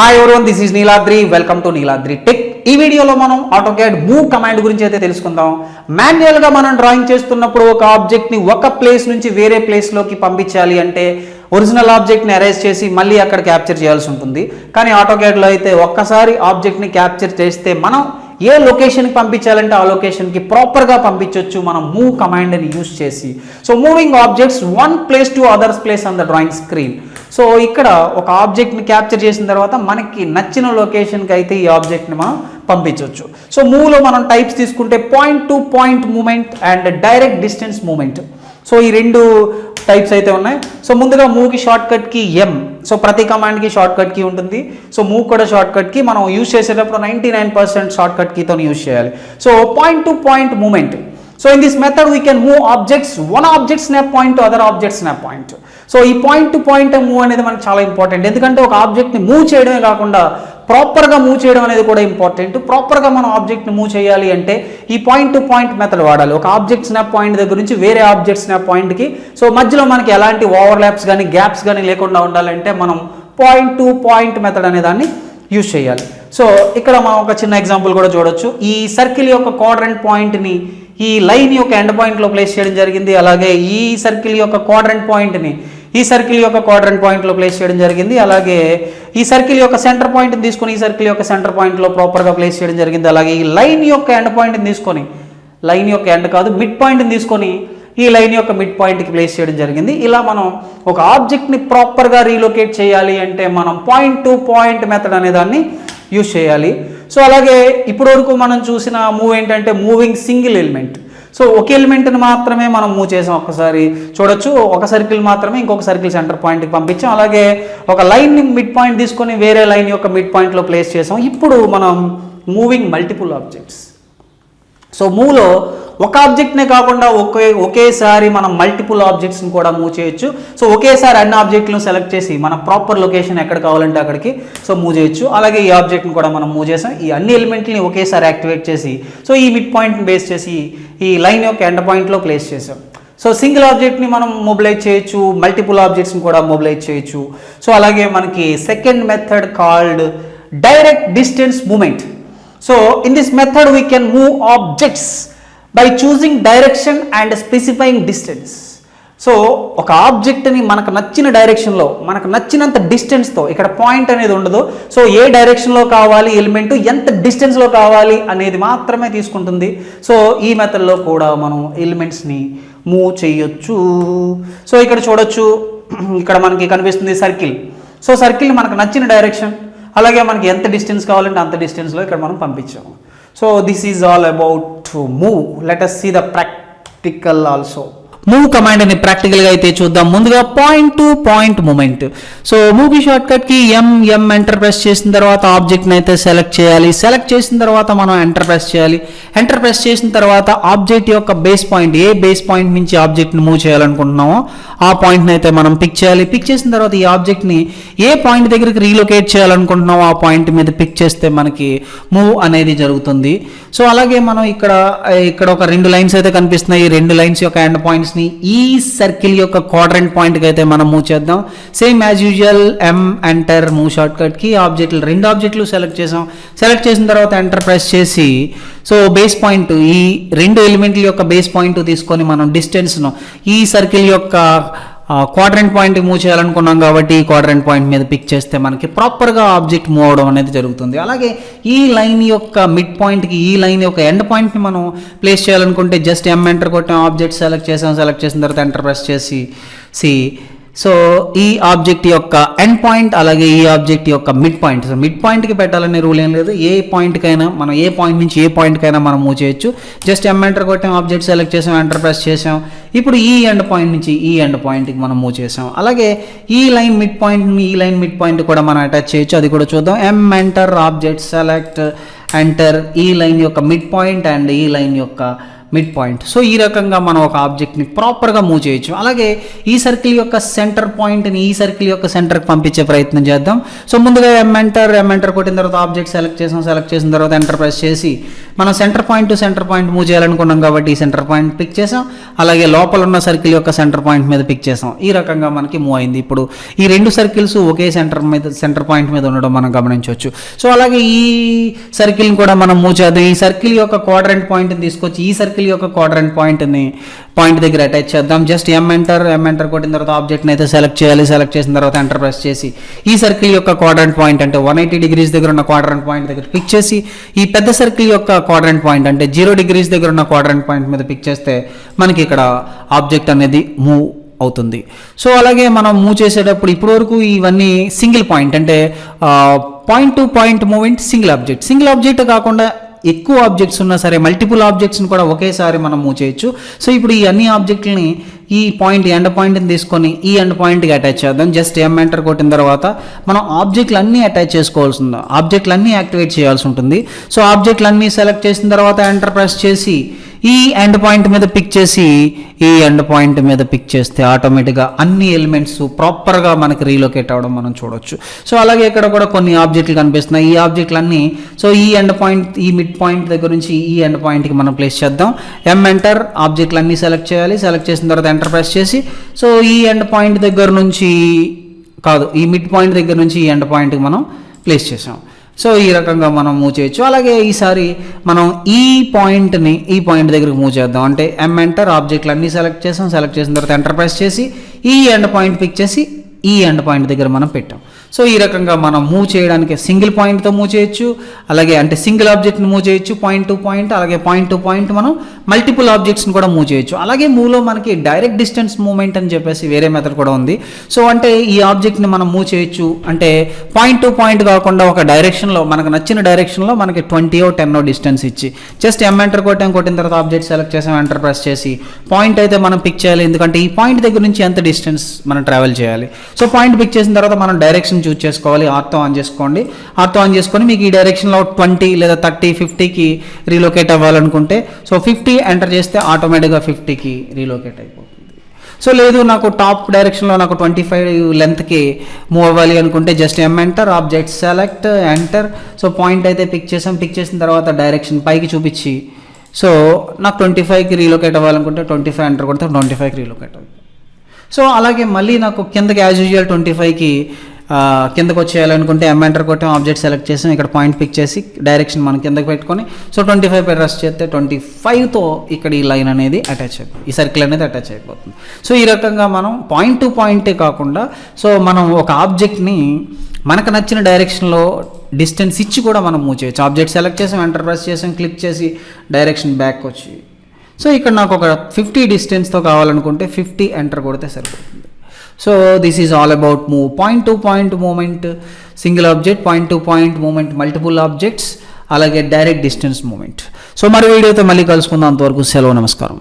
Hi everyone, this is Neeladri. Welcome to Neeladri tech. ఈ వీడియోలో మనం ఆటోకాడ్ మూవ్ కమాండ్ గురించి అయితే తెలుసుకుందాం. మాన్యువల్గా మనం డ్రాయింగ్ చేస్తున్నప్పుడు ఒక ఆబ్జెక్ట్ని ఒక ప్లేస్ నుంచి వేరే ప్లేస్లోకి పంపించాలి అంటే ఒరిజినల్ ఆబ్జెక్ట్ని అరేంజ్ చేసి మళ్ళీ అక్కడ క్యాప్చర్ చేయాల్సి ఉంటుంది. కానీ ఆటోకాడ్లో అయితే ఒక్కసారి ఆబ్జెక్ట్ని క్యాప్చర్ చేస్తే మనం ఏ లొకేషన్కి పంపించాలంటే ఆ లొకేషన్కి ప్రాపర్గా పంపించవచ్చు మనం మూవ్ కమాండ్ని యూజ్ చేసి. So moving objects one place to others place on the drawing screen. So ఇక్కడ ఒక ఆబ్జెక్ట్ని క్యాప్చర్ చేసిన తర్వాత మనకి నచ్చిన లొకేషన్కి అయితే ఈ ఆబ్జెక్ట్ని మనం పంపించవచ్చు. సో మూవ్లో మనం టైప్స్ తీసుకుంటే point to point moment and direct distance moment. So ఈ రెండు టైప్స్ అయితే ఉన్నాయి. సో ముందుగా మూవ్కి షార్ట్ కట్కి ఎం. సో ప్రతి కమాండ్కి షార్ట్ కట్ కీ ఉంటుంది. సో మూవ్ కూడా షార్ట్ కట్ కీ మనం యూజ్ చేసేటప్పుడు 99% షార్ట్ కట్ కీతో యూజ్ చేయాలి. So point to point moment. So in this method we can move objects one object snap point to other object snap point. So ఈ point to point move అనేది మనకు చాలా important. ఎందుకంటే ఒక ఆబ్జెక్ట్ని move చేయడమే కాకుండా ప్రాపర్గా మూవ్ చేయడం అనేది కూడా ఇంపార్టెంట్. ప్రాపర్గా మనం ఆబ్జెక్ట్ని మూవ్ చేయాలి అంటే ఈ పాయింట్ టు పాయింట్ మెథడ్ వాడాలి. ఒక ఆబ్జెక్ట్ స్నాప్ పాయింట్ దగ్గర నుంచి వేరే ఆబ్జెక్ట్ స్నాప్ పాయింట్కి సో మధ్యలో మనకి ఎలాంటి ఓవర్లాప్స్ కానీ గ్యాప్స్ కానీ లేకుండా ఉండాలంటే మనం పాయింట్ టు పాయింట్ మెథడ్ అనే దాన్ని యూజ్ చేయాలి. సో ఇక్కడ మనం ఒక చిన్న ఎగ్జాంపుల్ కూడా చూడొచ్చు. ఈ సర్కిల్ యొక్క క్వాడ్రంట్ పాయింట్ని ఈ లైన్ యొక్క ఎండ్ పాయింట్లో ప్లేస్ చేయడం జరిగింది. అలాగే ఈ సర్కిల్ యొక్క క్వాడ్రంట్ పాయింట్ని ఈ సర్కిల్ యొక్క క్వాడ్రంట్ పాయింట్లో ప్లేస్ చేయడం జరిగింది. అలాగే ఈ సర్కిల్ యొక్క సెంటర్ పాయింట్ని తీసుకొని ఈ సర్కిల్ యొక్క సెంటర్ పాయింట్లో ప్రాపర్గా ప్లేస్ చేయడం జరిగింది. అలాగే ఈ లైన్ యొక్క ఎండ్ పాయింట్ని తీసుకొని లైన్ యొక్క ఎండ్ కాదు మిడ్ పాయింట్ని తీసుకొని ఈ లైన్ యొక్క మిడ్ పాయింట్కి ప్లేస్ చేయడం జరిగింది. ఇలా మనం ఒక ఆబ్జెక్ట్ని ప్రాపర్గా రీలొకేట్ చేయాలి అంటే మనం పాయింట్ టు పాయింట్ మెథడ్ అనే దాన్ని యూజ్ చేయాలి. సో అలాగే ఇప్పటివరకు మనం చూసిన మూవ్ ఏంటంటే మూవింగ్ సింగిల్ ఎలిమెంట్. సో ఒక ఎలిమెంట్ని మాత్రమే మనం మూవ్ చేసాం. ఒక్కసారి చూడొచ్చు, ఒక సర్కిల్ మాత్రమే ఇంకొక సర్కిల్ సెంటర్ పాయింట్కి పంపించాం. అలాగే ఒక లైన్ని మిడ్ పాయింట్ తీసుకొని వేరే లైన్ యొక్క మిడ్ పాయింట్లో ప్లేస్ చేసాం. ఇప్పుడు మనం మూవింగ్ మల్టిపుల్ ఆబ్జెక్ట్స్. సో మూవ్లో ఒక ఆబ్జెక్ట్నే కాకుండా ఒకేసారి మనం మల్టిపుల్ ఆబ్జెక్ట్స్ని కూడా మూవ్ చేయొచ్చు. సో ఒకేసారి అన్ని ఆబ్జెక్ట్లను సెలెక్ట్ చేసి మన ప్రాపర్ లొకేషన్ ఎక్కడ కావాలంటే అక్కడికి సో మూవ్ చేయొచ్చు. అలాగే ఈ ఆబ్జెక్ట్ని కూడా మనం మూవ్ చేసాం. ఈ అన్ని ఎలిమెంట్ని ఒకేసారి యాక్టివేట్ చేసి సో ఈ మిడ్ పాయింట్ని బేస్ చేసి ఈ లైన్ యొక్క ఎండ్ పాయింట్లో ప్లేస్ చేసాం. సో సింగిల్ ఆబ్జెక్ట్ని మనం మొబిలైజ్ చేయొచ్చు, మల్టిపుల్ ఆబ్జెక్ట్స్ని కూడా మొబిలైజ్ చేయొచ్చు. సో అలాగే మనకి second method called direct distance moment. So in this method we can move objects by choosing direction and specifying distance. So ఒక ఆబ్జెక్ట్ని మనకు నచ్చిన డైరెక్షన్లో మనకు నచ్చినంత డిస్టెన్స్తో, ఇక్కడ పాయింట్ అనేది ఉండదు. సో ఏ డైరెక్షన్లో కావాలి ఎలిమెంట్, ఎంత డిస్టెన్స్లో కావాలి అనేది మాత్రమే తీసుకుంటుంది. సో ఈ మెథడ్లో కూడా మనం ఎలిమెంట్స్ని మూవ్ చేయొచ్చు. సో ఇక్కడ చూడొచ్చు, ఇక్కడ మనకి కనిపిస్తుంది సర్కిల్. సో సర్కిల్ మనకు నచ్చిన డైరెక్షన్ అలాగే మనకి ఎంత డిస్టెన్స్ కావాలంటే అంత డిస్టెన్స్లో ఇక్కడ మనం పంపించాము. So this is all about move. Let us see the practical also. Move command అని ప్రాక్టికల్గా అయితే చూద్దాం. ముందుగా point to point moment. So మూవ్కి షార్ట్ కట్కి ఎం ఎంటర్ ప్రెస్ చేసిన తర్వాత ఆబ్జెక్ట్ని అయితే సెలెక్ట్ చేయాలి. సెలెక్ట్ చేసిన తర్వాత మనం ఎంటర్ ప్రెస్ చేయాలి. ఎంటర్ ప్రెస్ చేసిన తర్వాత ఆబ్జెక్ట్ యొక్క బేస్ పాయింట్, ఏ బేస్ పాయింట్ నుంచి ఆబ్జెక్ట్ని మూవ్ చేయాలనుకుంటున్నామో ఆ పాయింట్ని అయితే మనం పిక్ చేయాలి. పిక్ చేసిన తర్వాత ఈ ఆబ్జెక్ట్ని ఏ పాయింట్ దగ్గరికి రీలొకేట్ చేయాలనుకుంటున్నామో ఆ పాయింట్ మీద పిక్ చేస్తే మనకి మూవ్ అనేది జరుగుతుంది. సో అలాగే మనం ఇక్కడ ఒక రెండు లైన్స్ అయితే కనిపిస్తున్నాయి. ఈ రెండు లైన్స్ యొక్క ఎండ్ పాయింట్స్ ఈ సర్కిల్ యొక్క క్వాడ్రంట్ పాయింట్కి అయితే మనం మూవ్ చేద్దాం. Same as usual enter move short కట్కి రెండు ఆబ్జెక్టులు సెలెక్ట్ చేసాం. సెలెక్ట్ చేసిన తర్వాత ఎంటర్ ప్రెస్ చేసి సో బేస్ పాయింట్, ఈ రెండు ఎలిమెంట్ల యొక్క బేస్ పాయింట్ తీసుకొని మనం డిస్టెన్స్ను ఈ సర్కిల్ యొక్క క్వాడ్రంట్ పాయింట్ మూవ్ చేయాలనుకున్నాం కాబట్టి ఈ క్వాడ్రంట్ పాయింట్ మీద పిక్ చేస్తే మనకి ప్రాపర్గా ఆబ్జెక్ట్ మూవ్ అవడం అనేది జరుగుతుంది. అలాగే ఈ లైన్ యొక్క మిడ్ పాయింట్కి ఈ లైన్ యొక్క ఎండ్ పాయింట్ని మనం ప్లేస్ చేయాలనుకుంటే జస్ట్ ఎంటర్ కొట్టాం, ఆబ్జెక్ట్ సెలెక్ట్ చేసాం. సెలెక్ట్ చేసిన తర్వాత ఎంటర్ ప్రెస్ చేసి సో ఈ ఆబ్జెక్ట్ యొక్క ఎండ్ పాయింట్ అలాగే ఈ ఆబ్జెక్ట్ యొక్క మిడ్ పాయింట్. సో మిడ్ పాయింట్కి పెట్టాలనే రూల్ ఏం లేదు. ఏ పాయింట్కైనా మనం ఏ పాయింట్ నుంచి ఏ పాయింట్కైనా మనం మూవ్ చేయొచ్చు. జస్ట్ ఎంటర్ కొట్టాం, ఆబ్జెక్ట్ సెలెక్ట్ చేసాం, ఎంటర్ ప్రెస్ చేసాం. ఇప్పుడు ఈ ఎండ్ పాయింట్ నుంచి ఈ ఎండ్ పాయింట్కి మనం మూవ్ చేసాం. అలాగే ఈ లైన్ మిడ్ పాయింట్ కూడా మనం అటాచ్ చేయొచ్చు. అది కూడా చూద్దాం. ఎంటర్ ఆబ్జెక్ట్ సెలెక్ట్ ఎంటర్ ఈ లైన్ యొక్క మిడ్ పాయింట్ అండ్ ఈ లైన్ యొక్క మిడ్ పాయింట్. సో ఈ రకంగా మనం ఒక ఆబ్జెక్ట్ని ప్రాపర్గా మూవ్ చేయొచ్చు. అలాగే ఈ సర్కిల్ యొక్క సెంటర్ పాయింట్ని ఈ సర్కిల్ యొక్క సెంటర్కి పంపించే ప్రయత్నం చేద్దాం. సో ముందుగా ఎంటర్ కొట్టిన తర్వాత ఆబ్జెక్ట్ సెలెక్ట్ చేసిన తర్వాత ఎంటర్ ప్రెస్ చేసి మనం center point to center point move చేయాలనుకున్నాం కాబట్టి ఈ సెంటర్ పాయింట్ పిక్ చేసాం. అలాగే లోపల ఉన్న సర్కిల్ యొక్క సెంటర్ పాయింట్ మీద పిక్ చేసాం. ఈ రకంగా మనకి మూవ్ అయింది. ఇప్పుడు ఈ రెండు సర్కిల్స్ ఒకే సెంటర్ పాయింట్ మీద ఉండడం మనం గమనించవచ్చు. సో అలాగే ఈ సర్కిల్ని కూడా మనం మూవ్ చేద్దాం. ఈ సర్కిల్ యొక్క క్వాడ్రంట్ పాయింట్ని తీసుకొచ్చి ఈ సర్కిల్ యొక్క క్వాడ్రంట్ పాయింట్ దగ్గర అటాచ్ చేద్దాం. జస్ట్ ఎంటర్ కొట్టిన తర్వాత ఆబ్జెక్ట్ని అయితే సెలెక్ట్ చేయాలి. సెలెక్ట్ చేసిన తర్వాత ఎంటర్ ప్రెస్ చేసి ఈ సర్కిల్ యొక్క క్వాడ్రంట్ పాయింట్ అంటే 180 degrees దగ్గర ఉన్న క్వాడ్రంట్ పాయింట్ దగ్గర పిక్ చేసి ఈ పెద్ద సర్కిల్ యొక్క క్వాడ్రంట్ పాయింట్ అంటే 0 degrees దగ్గర ఉన్న క్వాడ్రంట్ పాయింట్ మీద పిక్ చేస్తే మనకి ఇక్కడ ఆబ్జెక్ట్ అనేది మూవ్ అవుతుంది. సో అలాగే మనం మూవ్ చేసేటప్పుడు ఇప్పటివరకు ఇవన్నీ సింగిల్ పాయింట్ అంటే point to point movement single object కాకుండా ఎక్కువ ఆబ్జెక్ట్స్ ఉన్నా సరే మల్టిపుల్ ఆబ్జెక్ట్స్ని కూడా ఒకేసారి మనం మూవ్ చేయొచ్చు. సో ఇప్పుడు ఈ అన్ని ఆబ్జెక్ట్లని ఈ ఎండ్ పాయింట్ని తీసుకొని ఈ ఎండ్ పాయింట్కి అటాచ్ చేద్దాం. జస్ట్ ఎంటర్ కొట్టిన తర్వాత మనం ఆబ్జెక్ట్లన్నీ అటాచ్ చేసుకోవాల్సి ఉంది, ఆబ్జెక్ట్లన్నీ యాక్టివేట్ చేయాల్సి ఉంటుంది. సో ఆబ్జెక్ట్లన్నీ సెలెక్ట్ చేసిన తర్వాత ఎంటర్ ప్రెస్ చేసి ఈ ఎండ్ పాయింట్ మీద పిక్ చేస్తే ఆటోమేటిక్గా అన్ని ఎలిమెంట్స్ ప్రాపర్గా మనకి రీలొకేట్ అవ్వడం మనం చూడొచ్చు. సో అలాగే ఇక్కడ కూడా కొన్ని ఆబ్జెక్టులు కనిపిస్తున్నాయి. ఈ ఆబ్జెక్టులన్నీ సో ఈ ఎండ్ పాయింట్ ఈ మిడ్ పాయింట్ దగ్గర నుంచి ఈ ఎండ్ పాయింట్కి మనం ప్లేస్ చేద్దాం. ఎంటర్ ఆబ్జెక్టులన్నీ సెలెక్ట్ చేయాలి. సెలెక్ట్ చేసిన తర్వాత ఎంటర్ ప్రెస్ చేసి సో ఈ ఎండ్ పాయింట్ దగ్గర నుంచి ఈ మిడ్ పాయింట్ దగ్గర నుంచి ఈ ఎండ్ పాయింట్కి మనం ప్లేస్ చేసాం. సో ఈ రకంగా మనం మూవ్ చేయొచ్చు. అలాగే ఈసారి మనం ఈ పాయింట్ దగ్గరకు మూవ్ చేద్దాం. అంటే ఎంటర్ ఆబ్జెక్ట్లు అన్నీ సెలెక్ట్ చేసిన తర్వాత ఎంటర్ ప్రెస్ చేసి ఈ ఎండ్ పాయింట్ పిక్ చేసి ఈ ఎండ్ పాయింట్ దగ్గర మనం పెట్టాం. సో ఈ రకంగా మనం మూవ్ చేయడానికి సింగిల్ పాయింట్తో మూవ్ చేయొచ్చు. అలాగే అంటే సింగిల్ ఆబ్జెక్ట్ని మూవ్ చేయొచ్చు పాయింట్ టు పాయింట్. అలాగే పాయింట్ టు పాయింట్ మనం మల్టిపుల్ ఆబ్జెక్ట్స్ని కూడా మూవ్ చేయొచ్చు. అలాగే మూవ్లో మనకి డైరెక్ట్ డిస్టెన్స్ మూవ్మెంట్ అని చెప్పేసి వేరే మెథడ్ కూడా ఉంది. సో అంటే ఈ ఆబ్జెక్ట్ని మనం మూవ్ చేయొచ్చు అంటే పాయింట్ టు పాయింట్ కాకుండా ఒక డైరెక్షన్లో మనకు నచ్చిన డైరెక్షన్లో మనకి 20 or 10 డిస్టెన్స్ ఇచ్చి జస్ట్ ఎంటర్ కొట్టిన తర్వాత ఆబ్జెక్ట్ సెలెక్ట్ చేసాం. ఎంటర్ ప్రెస్ చేసి పాయింట్ అయితే మనం పిక్ చేయాలి. ఎందుకంటే ఈ పాయింట్ దగ్గర నుంచి ఎంత డిస్టెన్స్ మనం ట్రావెల్ చేయాలి. సో పాయింట్ పిక్ చేసిన తర్వాత మనం డైరెక్షన్ చూస్ చేసుకోవాలి. ఆర్తో ఆన్ చేసుకొని మీకు ఈ డైరెక్షన్లో 20 లేదా 30, 50కి రీలొకేట్ అవ్వాలనుకుంటే సో 50 ఎంటర్ చేస్తే ఆటోమేటిక్గా 50కి రీలొకేట్ అయిపోతుంది. సో లేదు నాకు టాప్ డైరెక్షన్లో నాకు 25 లెంత్కి మూవ్ అవ్వాలి అనుకుంటే just enter object select enter. So point అయితే పిక్ చేసిన తర్వాత డైరెక్షన్ పైకి చూపించి సో నాకు 25కి రీలొకేట్ అవ్వాలనుకుంటే 25 ఎంటర్ కొడితే 25కి రీలొకేట్ అవుతుంది. సో అలాగే మళ్ళీ నాకు కిందకి యాజ్ యూజువల్ 25కి కిందకు వచ్చేయాలనుకుంటే ఎంటర్ కొట్టాం, ఆబ్జెక్ట్ సెలెక్ట్ చేసాం, ఇక్కడ పాయింట్ పిక్ చేసి డైరెక్షన్ మనం కిందకి పెట్టుకొని సో 25 ప్రెస్ చేస్తే 25తో ఇక్కడ ఈ లైన్ అనేది ఈ సర్కిల్ అనేది అటాచ్ అయిపోతుంది. సో ఈ రకంగా మనం పాయింట్ టు పాయింటే కాకుండా సో మనం ఒక ఆబ్జెక్ట్ని మనకు నచ్చిన డైరెక్షన్లో డిస్టెన్స్ ఇచ్చి కూడా మనం మూవ్ చేయొచ్చు. ఆబ్జెక్ట్ సెలెక్ట్ చేసాం, ఎంటర్ ప్రెస్ చేసాం, క్లిక్ చేసి డైరెక్షన్ బ్యాక్ వచ్చి సో ఇక్కడ నాకు ఒక 50 డిస్టెన్స్తో కావాలనుకుంటే 50 ఎంటర్ కొడితే సరిపోతుంది. So this is all about move point to point moment, single object, point to point moment, multiple objects, అలాగే డైరెక్ట్ డిస్టెన్స్ మూమెంట్. సో మరి వీడియోతో మళ్ళీ కలుసుకుందాం. అంతవరకు సెలవు, నమస్కారం.